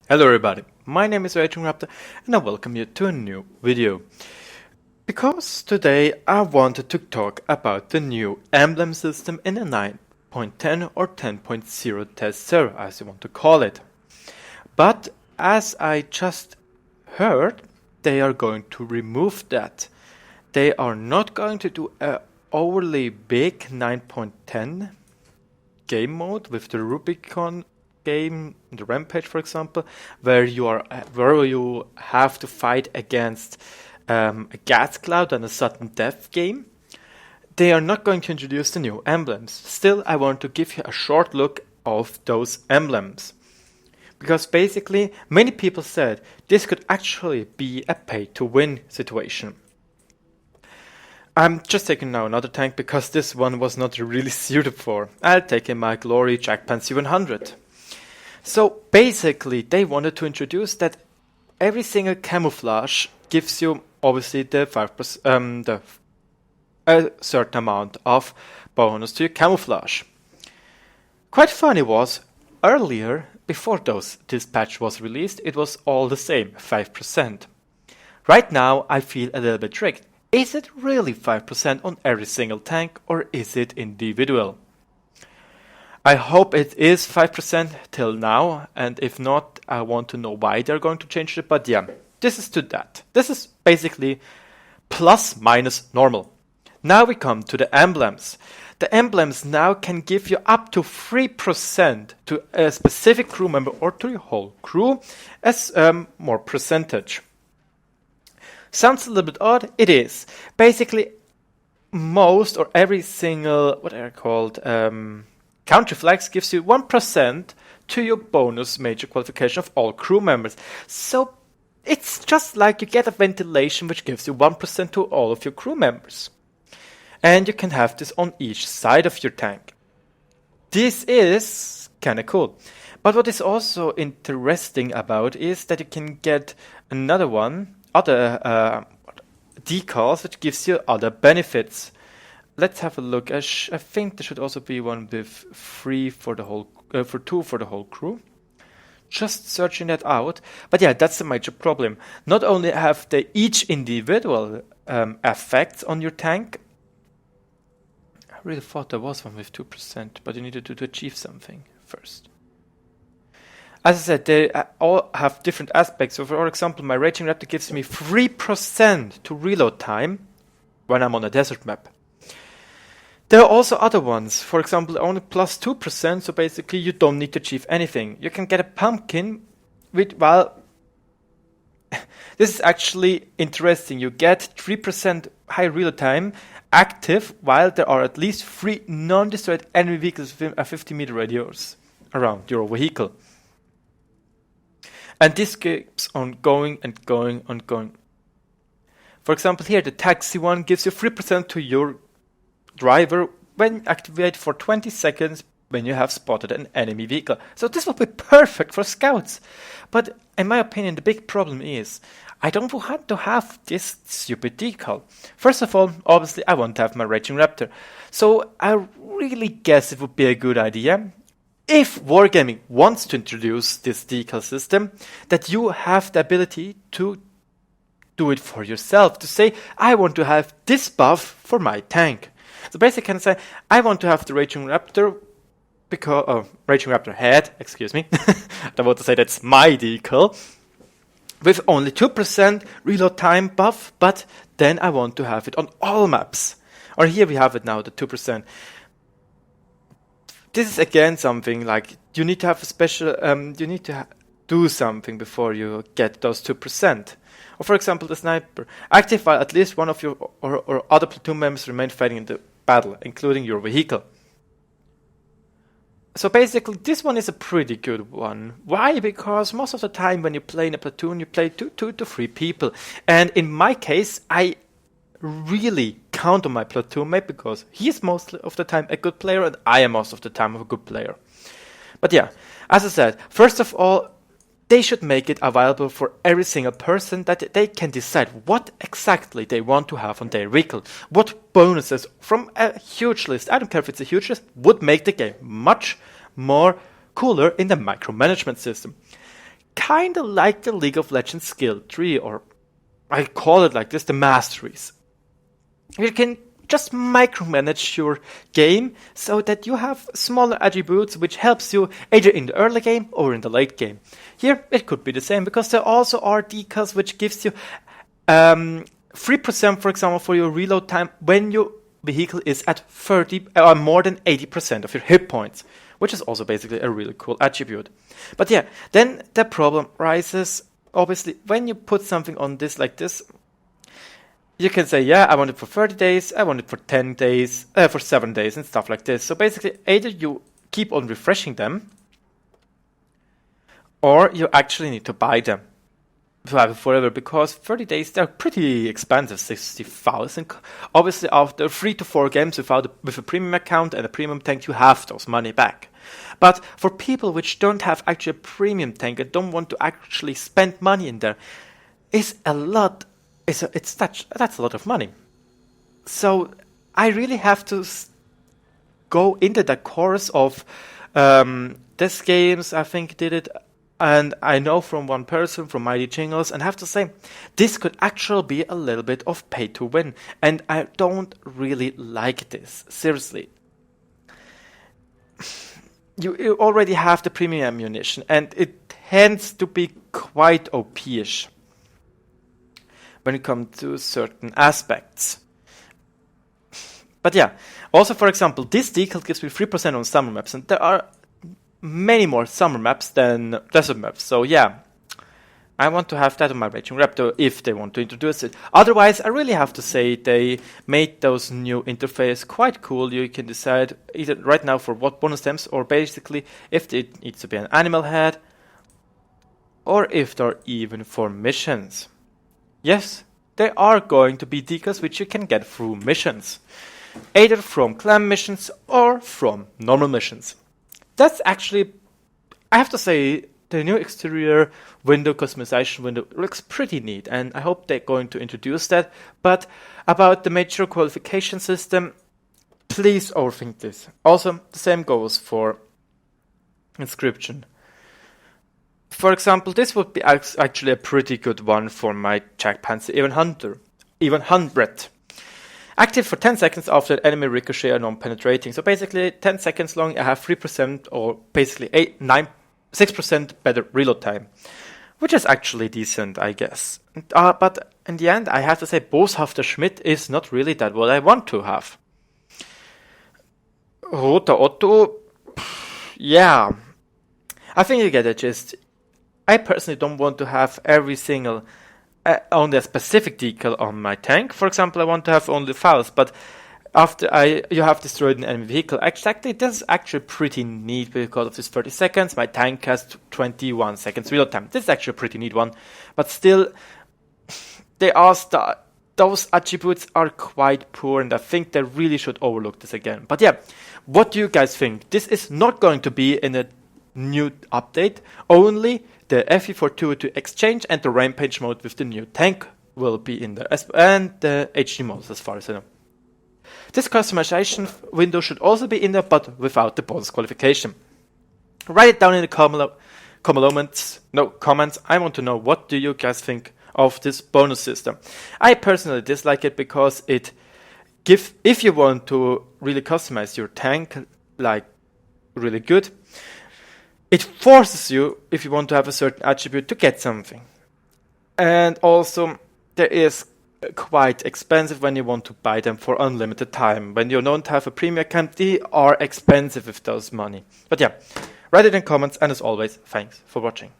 Hello everybody, my name is RagingRaptor and I welcome you to a new video. Because today I wanted to talk about the new emblem system in the 9.10 or 10.0 test server, as you want to call it. But as I just heard, they are going to remove that. They are not going to do a overly big 9.10 game mode with the Rubicon game, the Rampage for example, where you have to fight against a gas cloud and a sudden death game. They are not going to introduce the new emblems. Still, I want to give you a short look of those emblems. Because basically, many people said this could actually be a pay-to-win situation. I'm just taking now another tank because this one was not really suited for. I'll take in my Glory Jackpan C100. So basically, they wanted to introduce that every single camouflage gives you obviously the 5%, a certain amount of bonus to your camouflage. Quite funny was earlier, before this patch was released, it was all the same, 5%. Right now, I feel a little bit tricked. Is it really 5% on every single tank, or is it individual? I hope it is 5% till now, and if not, I want to know why they're going to change it, but yeah, this is to that. This is basically plus minus normal. Now we come to the emblems. The emblems now can give you up to 3% to a specific crew member or to your whole crew as more percentage. Sounds a little bit odd, it is. Basically, most or every single, what are called, country flags gives you 1% to your bonus major qualification of all crew members. So it's just like you get a ventilation which gives you 1% to all of your crew members. And you can have this on each side of your tank. This is kind of cool. But what is also interesting about is that you can get another one, other decals which gives you other benefits. Let's have a look. I think there should also be one with 3 for the whole, for 2 for the whole crew. Just searching that out. But yeah, that's the major problem. Not only have they each individual effects on your tank. I really thought there was one with 2%, but you needed to achieve something first. As I said, they all have different aspects. So for example, my RagingRaptor gives me 3% to reload time when I'm on a desert map. There are also other ones, for example, only plus 2%, so basically you don't need to achieve anything. You can get a pumpkin with, well, this is actually interesting. You get 3% high reload time active while there are at least 3 non-destroyed enemy vehicles within a 50-meter radius around your vehicle. And this keeps on going and going and going. For example, here the taxi one gives you 3% to your driver when activated for 20 seconds when you have spotted an enemy vehicle. So this will be perfect for scouts. But in my opinion, the big problem is I don't want to have this stupid decal. First of all, obviously I want to have my RagingRaptor. So I really guess it would be a good idea, if Wargaming wants to introduce this decal system, that you have the ability to do it for yourself. To say, I want to have this buff for my tank. So basically, I can say, I want to have the RagingRaptor because RagingRaptor head, excuse me. I want to say that's my decal with only 2% reload time buff, but then I want to have it on all maps. Or here we have it now, the 2%. This is again something like you need to have a special, you need to do something before you get those 2%. Or for example, the sniper. Active while at least one of your or other platoon members remain fighting in the battle, including your vehicle. So basically, this one is a pretty good one. Why? Because most of the time when you play in a platoon, you play 2 to 3 people. And in my case, I really count on my platoon mate because he is most of the time a good player and I am most of the time a good player. But yeah, as I said, first of all, they should make it available for every single person that they can decide what exactly they want to have on their vehicle. What bonuses from a huge list, I don't care if it's a huge list, would make the game much more cooler in the micromanagement system. kind of like the League of Legends skill tree, or I call it like this, the masteries. You can just micromanage your game so that you have smaller attributes which helps you either in the early game or in the late game. Here it could be the same, because there also are decals which gives you 3% for example for your reload time when your vehicle is at 30 or more than 80% of your hit points, which is also basically a really cool attribute. But yeah, then the problem rises, obviously, when you put something on this like this. You can say, yeah, I want it for 30 days, I want it for 10 days, for 7 days and stuff like this. So basically, either you keep on refreshing them, or you actually need to buy them to have it forever, because 30 days, they're pretty expensive, 60,000. Obviously, after 3 to 4 games with a premium account and a premium tank, you have those money back. But for people which don't have actually a premium tank and don't want to actually spend money in there, it's a lot. That's a lot of money. So I really have to go into the course of this games, I think did it, and I know from one person from Mighty Jingles, and I have to say this could actually be a little bit of pay to win, and I don't really like this, seriously. You already have the premium ammunition, and it tends to be quite OP-ish when it comes to certain aspects. But yeah, also for example, this decal gives me 3% on summer maps, and there are many more summer maps than desert maps. So yeah, I want to have that on my RagingRaptor if they want to introduce it. Otherwise, I really have to say they made those new interface quite cool. You can decide either right now for what bonus stamps, or basically if it needs to be an animal head, or if they're even for missions. Yes, there are going to be decals which you can get through missions, either from clan missions or from normal missions. That's actually, I have to say, the new exterior window customization window looks pretty neat, and I hope they're going to introduce that. But about the major qualification system, please overthink this. Also, the same goes for inscription. For example, this would be actually a pretty good one for my Jack Panzer even 100. Active for 10 seconds after enemy ricochet or non-penetrating. So basically 10 seconds long, I have 3% or basically 6% better reload time, which is actually decent, I guess. But in the end, I have to say, Boshafter Schmidt is not really that what I want to have. Roter Otto, yeah, I think you get the gist. I personally don't want to have every single, only a specific decal on my tank. For example, I want to have only files, but after you have destroyed an enemy vehicle, actually, this is actually pretty neat because of this 30 seconds. My tank has 21 seconds reload time. This is actually a pretty neat one, but still, those attributes are quite poor, and I think they really should overlook this again. But yeah, what do you guys think? This is not going to be in a new update. Only the FE422 exchange and the rampage mode with the new tank will be in there, and the HD modes as far as I know. This customization window should also be in there, but without the bonus qualification. Write it down in the comments. I want to know, what do you guys think of this bonus system? I personally dislike it because if you want to really customize your tank like really good, it forces you, if you want to have a certain attribute, to get something. And also, there is quite expensive when you want to buy them for unlimited time. When you don't have a premium account, they are expensive with those money. But yeah, write it in comments, and as always, thanks for watching.